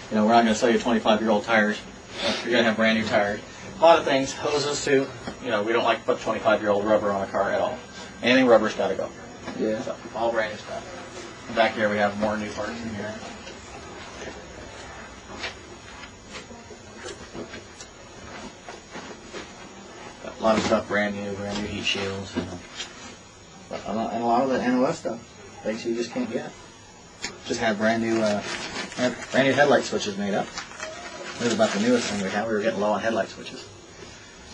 You know, we're not going to sell you 25-year-old tires. You're going to have brand new tires. A lot of things, hoses too. You know, we don't like to put 25-year-old rubber on a car at all. Anything rubber's got to go. Yeah. So, all brand new stuff. Back here we have more new parts in here. Got a lot of stuff brand new heat shields. You know. And a lot of the NOS stuff, things you just can't get. Just had brand new headlight switches made up. This is about the newest thing we have. We were getting low on headlight switches.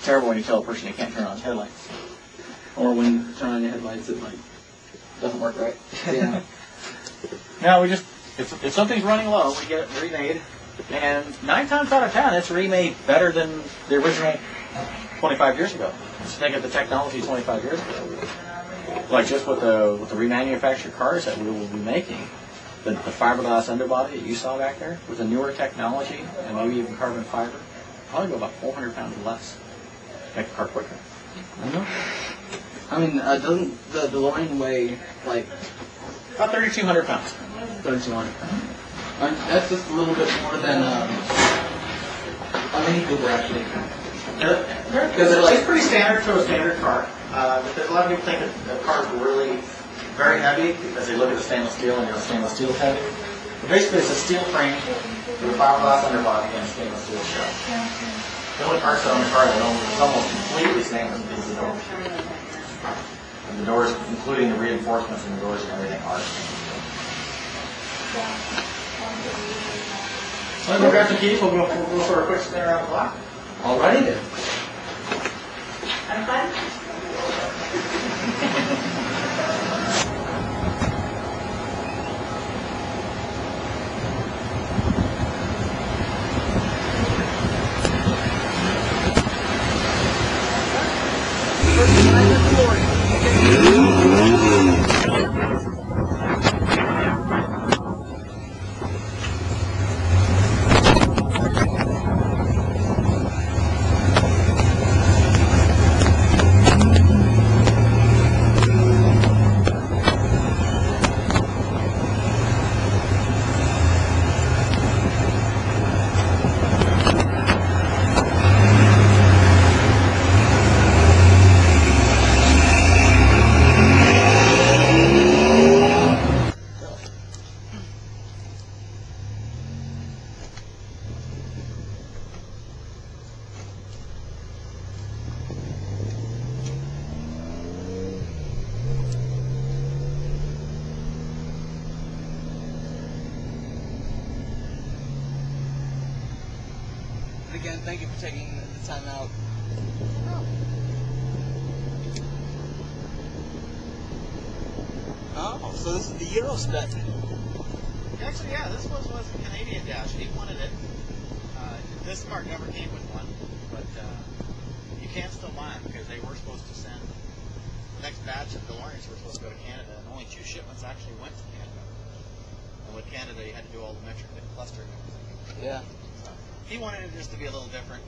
Terrible when you tell a person you can't turn on his headlights. Or when you turn on your headlights, it like doesn't work right. Yeah. No, we just if something's running low, we get it remade, and 9 times out of 10, it's remade better than the original 25 years ago. Just think of the technology 25 years ago. Like just with the remanufactured cars that we will be making, the fiberglass underbody that you saw back there, with the newer technology and maybe even carbon fiber, probably go about 400 pounds less. Make the car quicker. I know. I mean, doesn't the DeLorean weigh like about 3,200 pounds? 3,200. That's just a little bit more than Mini Cooper actually. Because it's pretty standard to a standard car. Because a lot of people think that cars are really very heavy because they look at the stainless steel and stainless steel is heavy. But basically, it's a steel frame with a fiberglass underbody and a stainless steel shell. The only parts that on the car that is almost completely stainless is the doors. And the doors, including the reinforcements in the doors and everything, are stainless. So we'll grab some keys. We'll go for a quick spin around the block. Alrighty then. Have fun? Again, thank you for taking the time out. Oh, so this is the Euro spec. Actually, yeah, this was a Canadian dash. He wanted it. This car never came with one, but you can still buy them because they were supposed to send the next batch of DeLoreans were supposed to go to Canada, and only 2 shipments actually went to Canada. And with Canada, you had to do all the metric and clustering and everything. Yeah. So he wanted it just to be a little different.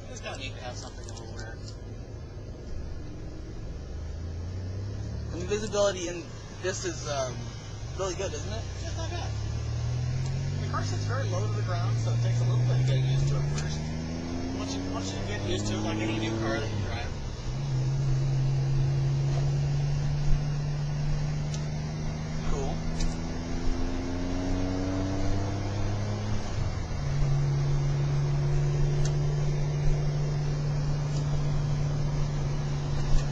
It was kind of neat to have something a little rare. And the visibility in this is really good, isn't it? Yeah, it's not bad. The car sits very low to the ground, so it takes a little bit to get used to it first. Once you get used to it, like any new car that you drive. Cool.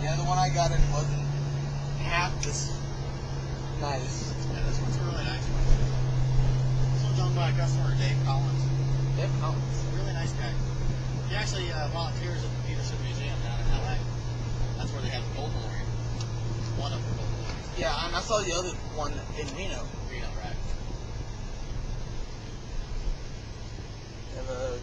Yeah, the one I got in wasn't half this nice. Yeah, this one's a really nice one. This one's owned by a customer, Dave Collins. Dave Collins. Really nice guy. He actually volunteers at the Peterson Museum down in LA. That's where they have the gold DeLorean. One of the gold DeLoreans. Yeah, and I saw the other one in Reno. Reno, right. They have a...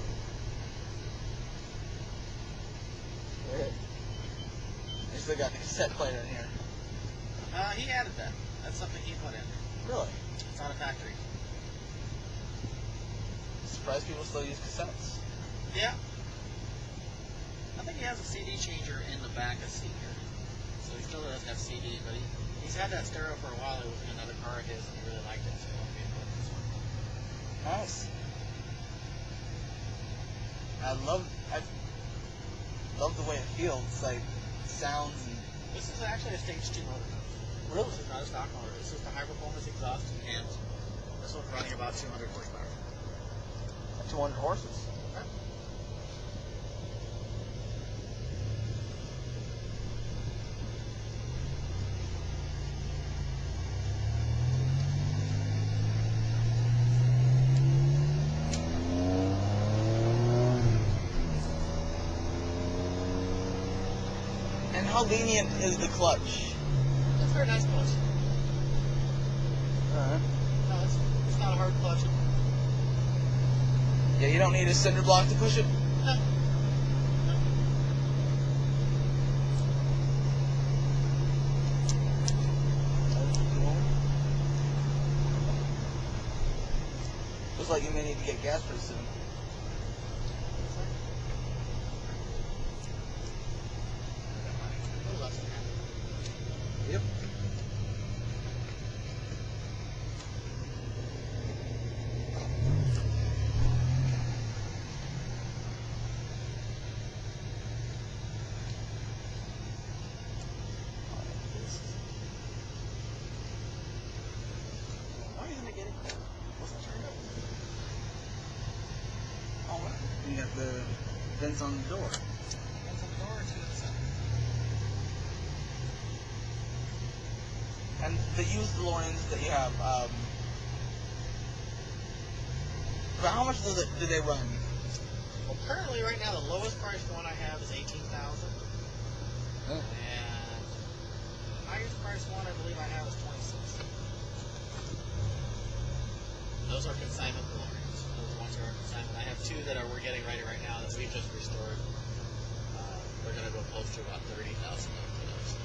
They still got the cassette player in here. He added that. That's something he put in. Really? It's not a factory. Surprised people still use cassettes. Yeah. I think he has a CD changer in the back of seat here. So he still doesn't have CD, but he's had that stereo for a while. It was in another car of his, and he really liked it, so he wanted me to put this one. Nice. I love the way it feels, like sounds and. This is actually a stage 2 motor. Really? This is not a stock motor. This is the high performance exhaust and cams. This one's running about 200 horsepower. 200 horses. And how lenient is the clutch? It's a very nice clutch. Alright. No, it's not a hard clutch. Yeah, you don't need a cinder block to push it? No. Looks like you may need to get gas pretty soon. Yep. Why isn't it getting? What's it turned up? Oh, wow. You got the vents on the door. One's on the door or two to the side? And the used DeLoreans that you have, but how much do they run? Well, currently, right now, the lowest priced one I have is $18,000. Oh. And the highest priced one I believe I have is $26,000. Those are consignment DeLoreans. Those ones are consignment. I have two that we're getting ready right now that we've just restored. We're going to go close to about $30,000 for those.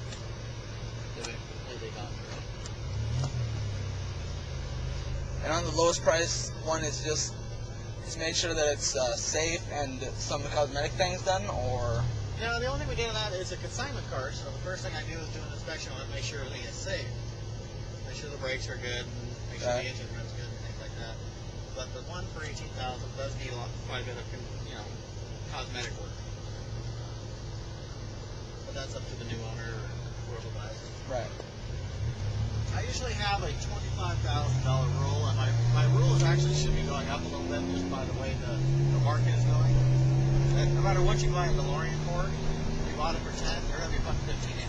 They've been completely gone through. And on the lowest price one, it's just make sure that it's safe and some cosmetic things done, or? No, the only thing we did on that is a consignment car, so the first thing I do is do an inspection on it, make sure everything is safe. Make sure the brakes are good, and make sure the engine runs good and things like that. But the one for $18,000 does need quite a bit of, cosmetic work. But that's up to the new owner or whoever buys it. Right. I usually have a $25,000 rule, and my rules actually should be going up a little bit just by the way the market is going. And no matter what you buy a DeLorean for, if you bought it for 10, you're going to be putting 15 in.